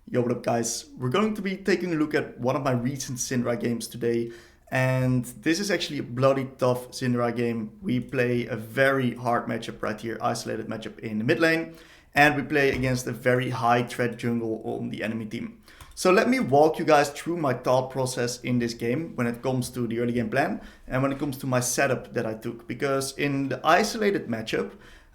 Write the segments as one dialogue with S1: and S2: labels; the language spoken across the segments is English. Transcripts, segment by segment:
S1: Yo, what up guys? We're going to be taking a look at one of my recent Syndra games today, and this is actually a bloody tough Syndra game. We play a very hard matchup right here, isolated matchup in the mid lane, and we play against a very high threat jungle on the enemy team. So let me walk you guys through my thought process in this game when it comes to the early game plan and when it comes to my setup that I took, because in the isolated matchup,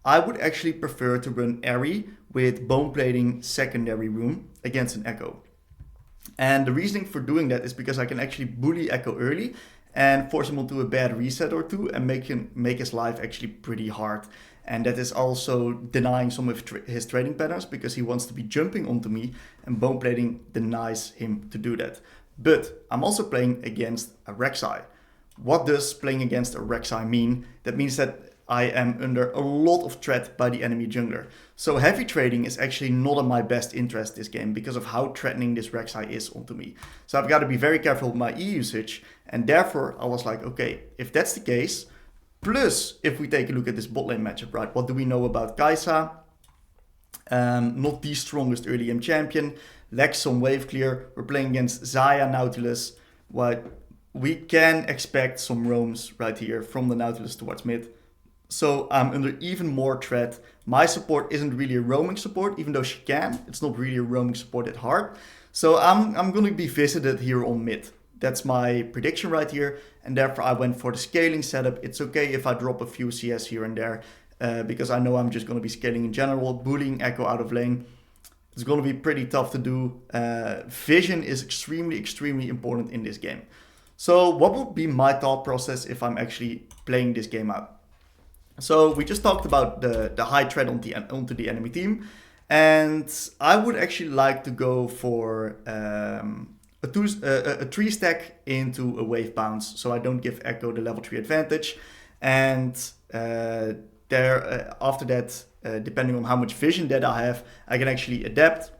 S1: I would actually prefer to run Airy with bone plating secondary room against an Echo. And the reasoning for doing that is because I can actually bully Echo early and force him onto a bad reset or two and make his life actually pretty hard. And that is also denying some of his trading patterns because he wants to be jumping onto me, and bone plating denies him to do that. But I'm also playing against a Rek'Sai. What does playing against a Rek'Sai mean? That means that I am under a lot of threat by the enemy jungler. So heavy trading is actually not in my best interest this game because of how threatening this Rek'Sai is onto me. So I've got to be very careful with my E usage, and therefore I was like, okay, if that's the case, plus if we take a look at this bot lane matchup, right, what do we know about Kai'Sa? Not the strongest early game champion, lacks some wave clear. We're playing against Xayah Nautilus. What we can expect some roams right here from the Nautilus towards mid. So I'm under even more threat. My support isn't really a roaming support, even though she can. It's not really a roaming support at heart. So I'm going to be visited here on mid. That's my prediction right here. And therefore I went for the scaling setup. It's okay if I drop a few CS here and there, because I know I'm just going to be scaling in general, bullying Echo out of lane. It's going to be pretty tough to do. Vision is extremely important in this game. So what would be my thought process if I'm actually playing this game out? So we just talked about the high threat onto the enemy team, and I would actually like to go for a 3 stack into a wave bounce, so I don't give Echo the level 3 advantage. And after that, depending on how much vision that I have, I can actually adapt.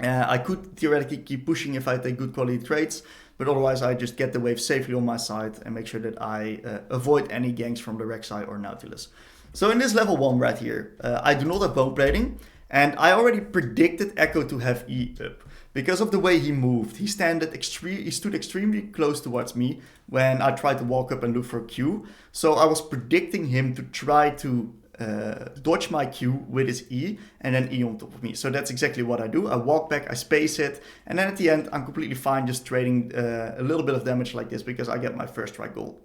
S1: I could theoretically keep pushing if I take good quality trades, but otherwise I just get the wave safely on my side and make sure that I avoid any ganks from the Rek'Sai or Nautilus. So in this level 1 right here, I do not have bone plating, and I already predicted Echo to have E up. Because of the way he moved, he stood extremely close towards me when I tried to walk up and look for a Q. So I was predicting him to try to dodge my Q with his E and then E on top of me. So that's exactly what I do. I walk back, I space it, and then at the end I'm completely fine just trading a little bit of damage like this because I get my first strike gold.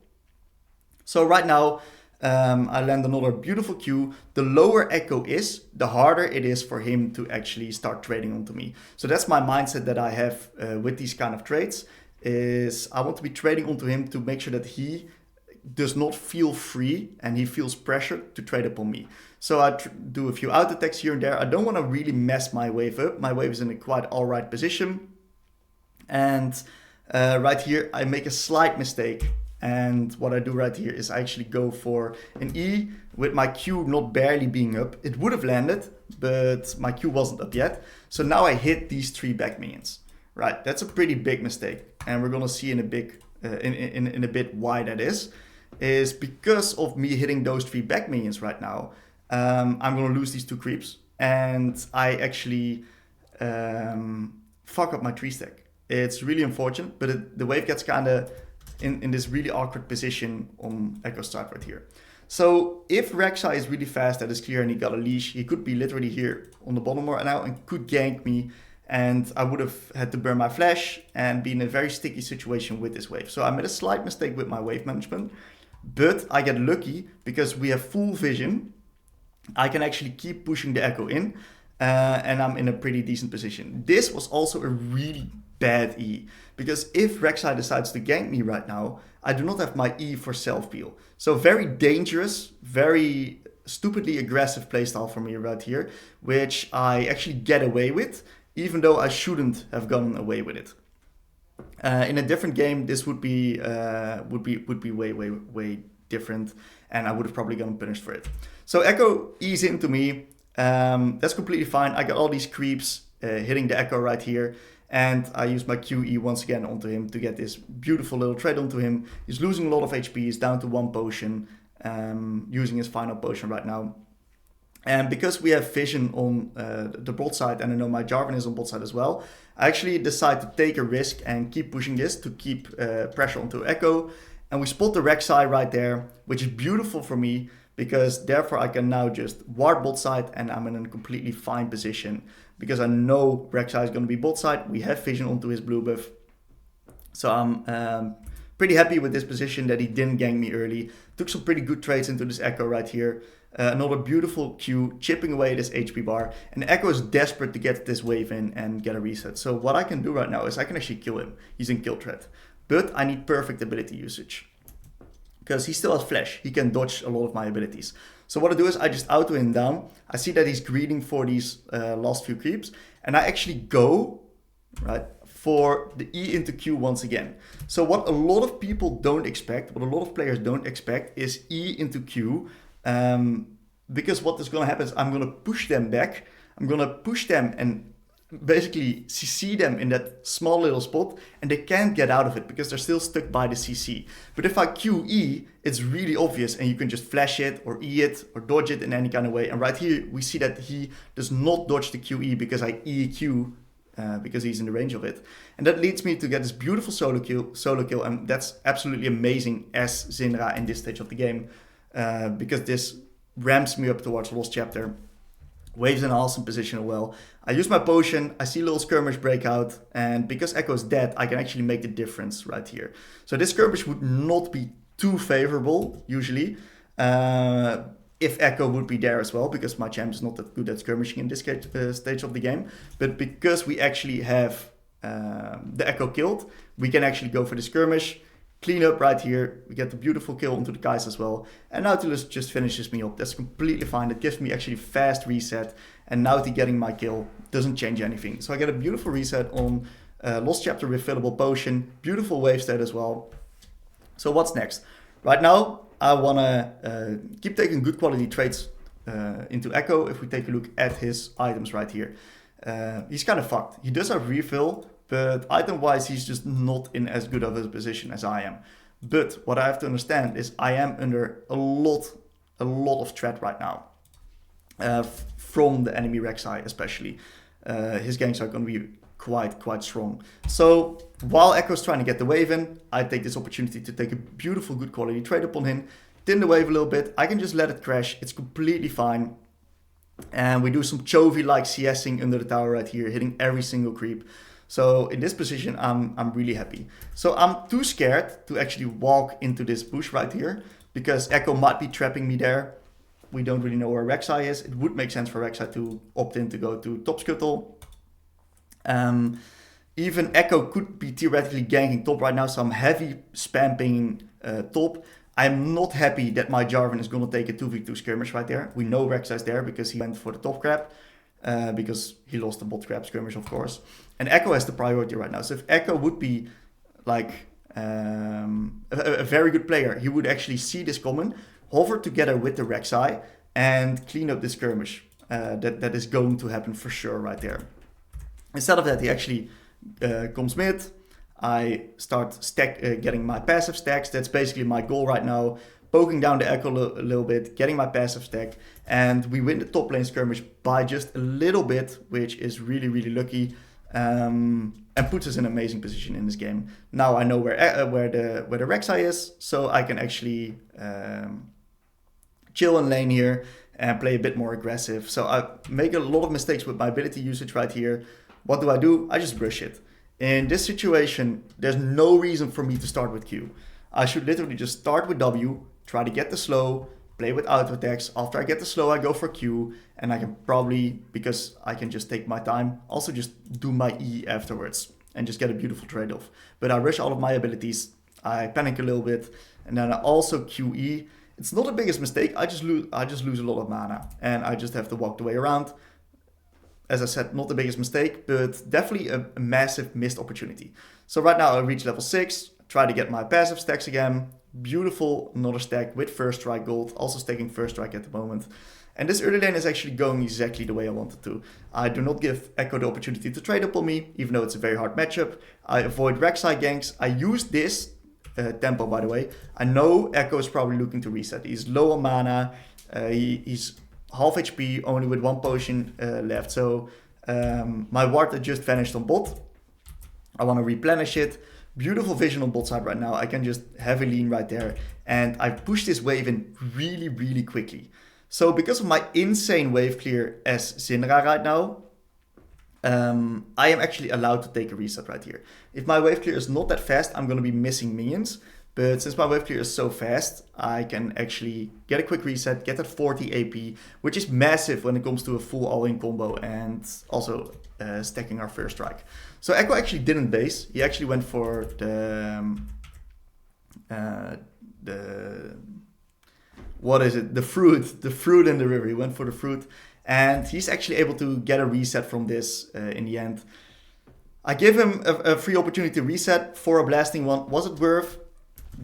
S1: So right now I land another beautiful Q. The lower Echo is, the harder it is for him to actually start trading onto me. So that's my mindset that I have with these kind of trades, is I want to be trading onto him to make sure that he does not feel free and he feels pressured to trade upon me. So I do a few out attacks here and there. I don't want to really mess my wave up. My wave is in a quite alright position. And right here I make a slight mistake. And what I do right here is I actually go for an E with my Q not barely being up. It would have landed, but my Q wasn't up yet. So now I hit these 3 back minions. Right, that's a pretty big mistake. And we're gonna see in a bit why that is because of me hitting those 3 back minions right now. I'm going to lose these 2 creeps, and I actually fuck up my 3 stack. It's really unfortunate, but the wave gets kind of in this really awkward position on Echo's side right here. So if Rek'Sai is really fast, that is clear, and he got a leash, he could be literally here on the bottom right now and could gank me, and I would have had to burn my flash and be in a very sticky situation with this wave. So I made a slight mistake with my wave management. But I get lucky because we have full vision. I can actually keep pushing the Echo in, and I'm in a pretty decent position. This was also a really bad E, because if Rek'Sai decides to gank me right now, I do not have my E for self-peel. So very dangerous, very stupidly aggressive playstyle for me right here, which I actually get away with, even though I shouldn't have gone away with it. In a different game, this would be way different, and I would have probably gotten punished for it. So Echo E's into me. That's completely fine. I got all these creeps hitting the Echo right here, and I use my QE once again onto him to get this beautiful little trade onto him. He's losing a lot of HP. He's down to 1 potion, using his final potion right now. And because we have vision on the bot side, and I know my Jarvan is on bot side as well, I actually decide to take a risk and keep pushing this to keep pressure onto Echo. And we spot the Rek'Sai right there, which is beautiful for me, because therefore I can now just ward bot side and I'm in a completely fine position. Because I know Rek'Sai is going to be bot side, we have vision onto his blue buff. So I'm pretty happy with this position that he didn't gank me early. Took some pretty good trades into this Echo right here. Another beautiful Q, chipping away this HP bar. And Echo is desperate to get this wave in and get a reset. So what I can do right now is I can actually kill him. He's in kill threat. But I need perfect ability usage. Because he still has flash. He can dodge a lot of my abilities. So what I do is I just auto him down. I see that he's greeding for these last few creeps. And I actually go, right, for the E into Q once again. So what a lot of people don't expect, what a lot of players don't expect, is E into Q. Because what is going to happen is I'm going to push them back. I'm going to push them and basically CC them in that small little spot, and they can't get out of it because they're still stuck by the CC. But if I QE, it's really obvious, and you can just flash it or E it or dodge it in any kind of way. And right here, we see that he does not dodge the QE because I EQ because he's in the range of it. And that leads me to get this beautiful solo kill, and that's absolutely amazing as Syndra in this stage of the game. Because this ramps me up towards Lost Chapter. Waves in an awesome position as well. I use my potion, I see a little skirmish break out, and because Echo is dead, I can actually make the difference right here. So this skirmish would not be too favorable, usually, if Echo would be there as well, because my champ is not that good at skirmishing in this stage of the game. But because we actually have the Echo killed, we can actually go for the skirmish. Clean up right here, we get the beautiful kill onto the guys as well. And Nautilus just finishes me up. That's completely fine. It gives me actually fast reset. And Nauti getting my kill doesn't change anything. So I get a beautiful reset on Lost Chapter with fillable potion. Beautiful wave state as well. So what's next? Right now, I want to keep taking good quality trades into Echo. If we take a look at his items right here. He's kind of fucked. He does have refill. But item-wise, he's just not in as good of a position as I am. But what I have to understand is I am under a lot of threat right now. From the enemy Rek'Sai especially. His ganks are going to be quite strong. So while Echo's trying to get the wave in, I take this opportunity to take a beautiful good quality trade upon him. Thin the wave a little bit. I can just let it crash. It's completely fine. And we do some Chovy-like CSing under the tower right here, hitting every single creep. So in this position, I'm really happy. So I'm too scared to actually walk into this bush right here because Echo might be trapping me there. We don't really know where Rek'Sai is. It would make sense for Rek'Sai to opt in to go to top scuttle. Even Echo could be theoretically ganking top right now, so I'm heavy spamming top. I'm not happy that my Jarvan is going to take a 2v2 skirmish right there. We know Rek'Sai is there because he went for the top grab. Because he lost the bot grab skirmish, of course. And Echo has the priority right now. So if Echo would be like a very good player, he would actually see this coming, hover together with the Rek'Sai, and clean up the skirmish. That is going to happen for sure right there. Instead of that, he actually comes mid. I start getting my passive stacks. That's basically my goal right now. Poking down the Echo a little bit, getting my passive stack, and we win the top lane skirmish by just a little bit, which is really lucky, and puts us in an amazing position in this game. Now I know where the Rek'Sai is, so I can actually chill in lane here and play a bit more aggressive. So I make a lot of mistakes with my ability usage right here. What do? I just brush it. In this situation, there's no reason for me to start with Q. I should literally just start with W, try to get the slow, play with auto attacks. After I get the slow, I go for Q, and I can probably, because I can just take my time, also just do my E afterwards and just get a beautiful trade-off. But I rush all of my abilities, I panic a little bit, and then I also QE. It's not the biggest mistake, I just lose a lot of mana, and I just have to walk the way around. As I said, not the biggest mistake, but definitely a massive missed opportunity. So right now I reach level 6, try to get my passive stacks again. Beautiful, another stack with first strike gold, also stacking first strike at the moment. And this early lane is actually going exactly the way I wanted to. I do not give Echo the opportunity to trade up on me, even though it's a very hard matchup. I avoid Rek'Sai ganks. I use this tempo, by the way. I know Echo is probably looking to reset. He's low on mana. He's half HP, only with 1 potion left. So my ward that just vanished on bot. I want to replenish it. Beautiful vision on bot side right now. I can just heavy lean right there. And I push this wave in really, really quickly. So because of my insane wave clear as Syndra right now, I am actually allowed to take a reset right here. If my wave clear is not that fast, I'm going to be missing minions. But since my wave clear is so fast, I can actually get a quick reset, get that 40 AP, which is massive when it comes to a full all-in combo and also stacking our first strike. So Echo actually didn't base. He actually went for what is it? The fruit in the river. He went for the fruit. And he's actually able to get a reset from this in the end. I give him a free opportunity to reset for a blasting one. Was it worth?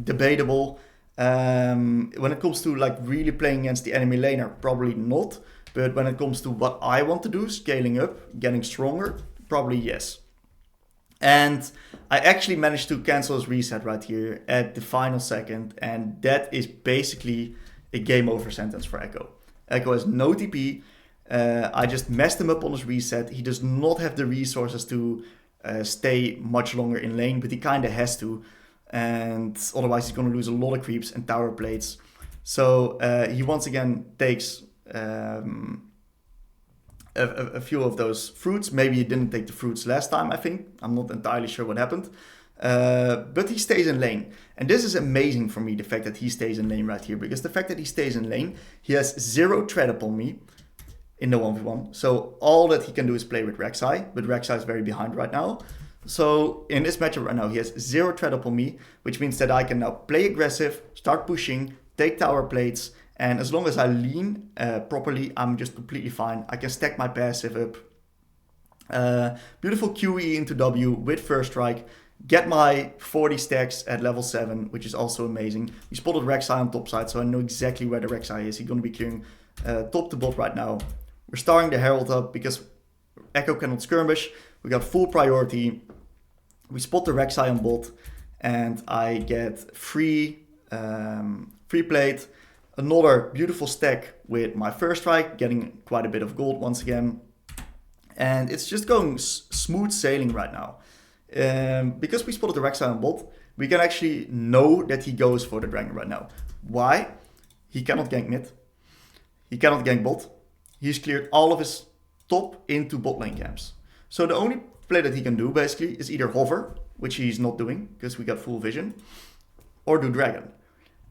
S1: Debatable. When it comes to like really playing against the enemy laner, probably not. But when it comes to what I want to do, scaling up, getting stronger, probably yes. And I actually managed to cancel his reset right here at the final second. And that is basically a game over sentence for Echo. Echo has no TP. I just messed him up on his reset. He does not have the resources to stay much longer in lane, but he kind of has to. And otherwise he's going to lose a lot of creeps and tower plates. So he once again takes a few of those fruits. Maybe he didn't take the fruits last time, I think. I'm not entirely sure what happened. But he stays in lane. And this is amazing for me, the fact that he stays in lane right here. Because the fact that he stays in lane, he has 0 tread upon me in the 1v1. So all that he can do is play with Rek'Sai. But Rek'Sai is very behind right now. So in this matchup right now, he has 0 tread up on me, which means that I can now play aggressive, start pushing, take tower plates, and as long as I lean properly, I'm just completely fine. I can stack my passive up. Beautiful QE into W with first strike, get my 40 stacks at level 7, which is also amazing. We spotted Rek'Sai on top side, so I know exactly where the Rek'Sai is. He's going to be clearing top to bot right now. We're starting the Herald up because Echo cannot skirmish. We got full priority. We spot the Rek'Sai on bot, and I get free plate. Another beautiful stack with my first strike, getting quite a bit of gold once again. And it's just going smooth sailing right now. Because we spotted the Rek'Sai on bot, we can actually know that he goes for the dragon right now. Why? He cannot gank mid. He cannot gank bot. He's cleared all of his top into bot lane camps. So the only play that he can do basically is either hover, which he's not doing because we got full vision, or do dragon.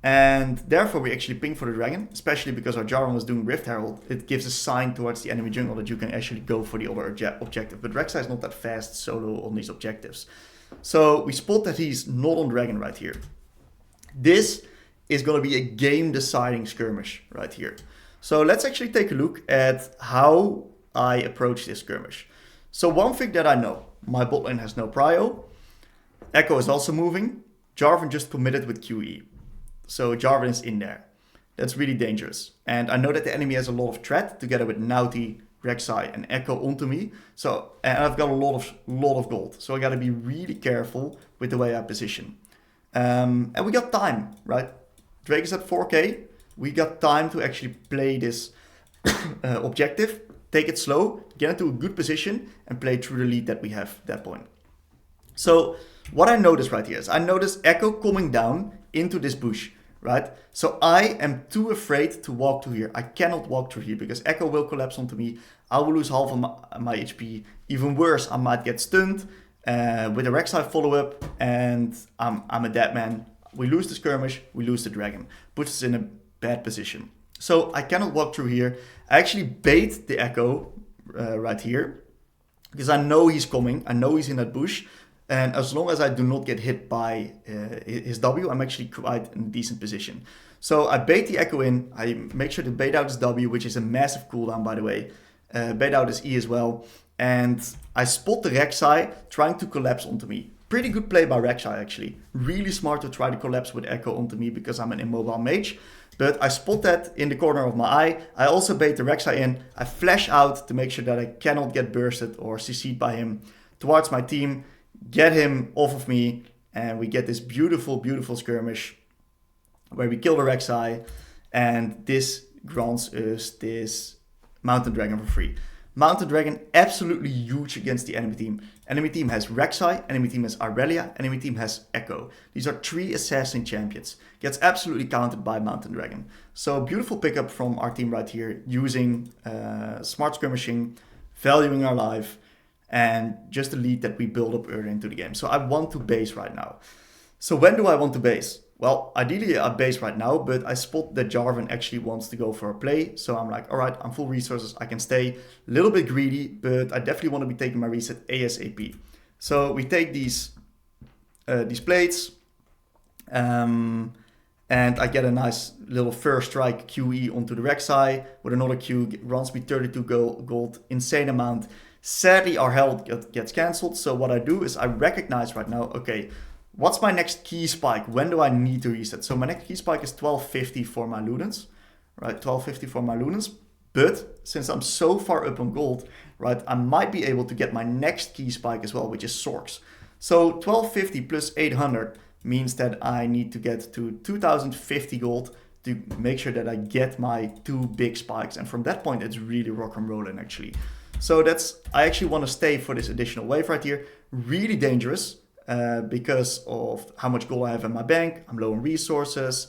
S1: And therefore we actually ping for the dragon, especially because our Jarvan was doing Rift Herald. It gives a sign towards the enemy jungle that you can actually go for the other objective. But Rek'Sai is not that fast solo on these objectives. So we spot that he's not on dragon right here. This is going to be a game deciding skirmish right here. So let's actually take a look at how I approach this skirmish. So one thing that I know, my bot lane has no prio. Echo is also moving. Jarvan just committed with QE. So Jarvan is in there. That's really dangerous. And I know that the enemy has a lot of threat together with Naughty, Rek'Sai and Echo onto me. So and I've got a lot of gold. So I got to be really careful with the way I position. And we got time, right? Drake is at 4k. We got time to actually play this objective. Take it slow, get into a good position, and play through the lead that we have at that point. So what I notice right here is I notice Echo coming down into this bush, right? So I am too afraid to walk through here. I cannot walk through here because Echo will collapse onto me. I will lose half of my HP. Even worse, I might get stunned with a Rek'Sai follow-up, and I'm a dead man. We lose the skirmish, we lose the dragon. Puts us in a bad position. So I cannot walk through here. I actually bait the Echo right here because I know he's coming. I know he's in that bush. And as long as I do not get hit by his W, I'm actually quite in a decent position. So I bait the Echo in. I make sure to bait out his W, which is a massive cooldown, by the way. Bait out his E as well. And I spot the Rek'Sai trying to collapse onto me. Pretty good play by Rek'Sai, actually. Really smart to try to collapse with Echo onto me because I'm an immobile mage. But I spot that in the corner of my eye. I also bait the Rek'Sai in. I flash out to make sure that I cannot get bursted or CC'd by him towards my team. Get him off of me. And we get this beautiful, beautiful skirmish where we kill the Rek'Sai. And this grants us this Mountain Dragon for free. Mountain Dragon, absolutely huge against the enemy team. Enemy team has Rek'Sai, enemy team has Irelia, enemy team has Echo. These are 3 assassin champions. Gets absolutely countered by Mountain Dragon. So beautiful pickup from our team right here, using smart skirmishing, valuing our life, and just the lead that we build up early into the game. So I want to base right now. So when do I want to base? Well, ideally I base right now, but I spot that Jarvan actually wants to go for a play. So I'm like, all right, I'm full resources. I can stay a little bit greedy, but I definitely want to be taking my reset ASAP. So we take these plates, and I get a nice little first strike QE onto the Rek'Sai with another Q, runs me 32 gold, insane amount. Sadly, our health gets cancelled. So what I do is I recognize right now, okay, what's my next key spike? When do I need to reset? So my next key spike is 1250 for my Ludens, right? 1250 for my Ludens. But since I'm so far up on gold, right, I might be able to get my next key spike as well, which is Sorks. So 1250 plus 800 means that I need to get to 2050 gold to make sure that I get my 2 big spikes. And from that point, it's really rock and rolling actually. So I actually want to stay for this additional wave right here. Really dangerous. Because of how much gold I have in my bank. I'm low on resources.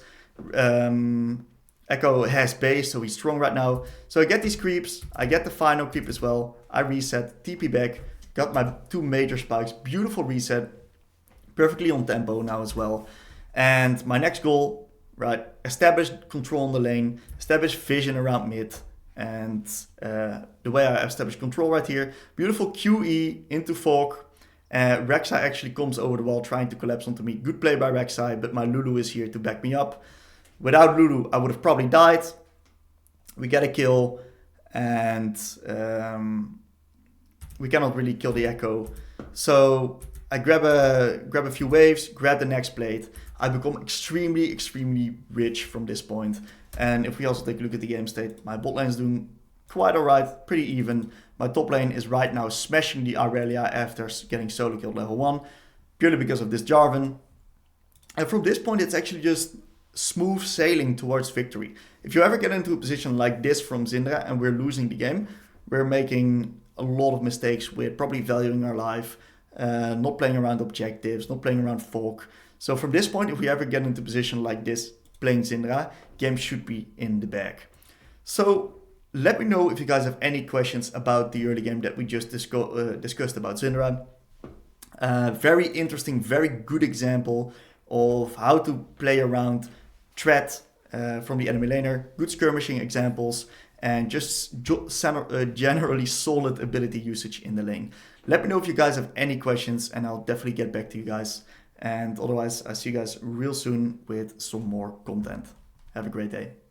S1: Echo has base, so he's strong right now. So I get these creeps. I get the final creep as well. I reset, TP back, got my 2 major spikes. Beautiful reset. Perfectly on tempo now as well. And my next goal, right, establish control on the lane, establish vision around mid. And the way I establish control right here, beautiful QE into Fog. Rek'Sai actually comes over the wall trying to collapse onto me. Good play by Rek'Sai, but my Lulu is here to back me up. Without Lulu, I would have probably died. We get a kill, and we cannot really kill the Echo. So I grab a few waves, grab the next plate. I become extremely, extremely rich from this point. And if we also take a look at the game state, my bot lane is doing quite alright, pretty even. My top lane is right now smashing the Irelia after getting solo killed level 1, purely because of this Jarvan. And from this point, it's actually just smooth sailing towards victory. If you ever get into a position like this from Syndra and we're losing the game, we're making a lot of mistakes with probably valuing our life, not playing around objectives, not playing around Fog. So from this point, if we ever get into a position like this playing Syndra, game should be in the bag. So let me know if you guys have any questions about the early game that we just discussed about Syndra. Very interesting, very good example of how to play around threat from the enemy laner. Good skirmishing examples and just generally solid ability usage in the lane. Let me know if you guys have any questions and I'll definitely get back to you guys. And otherwise, I'll see you guys real soon with some more content. Have a great day.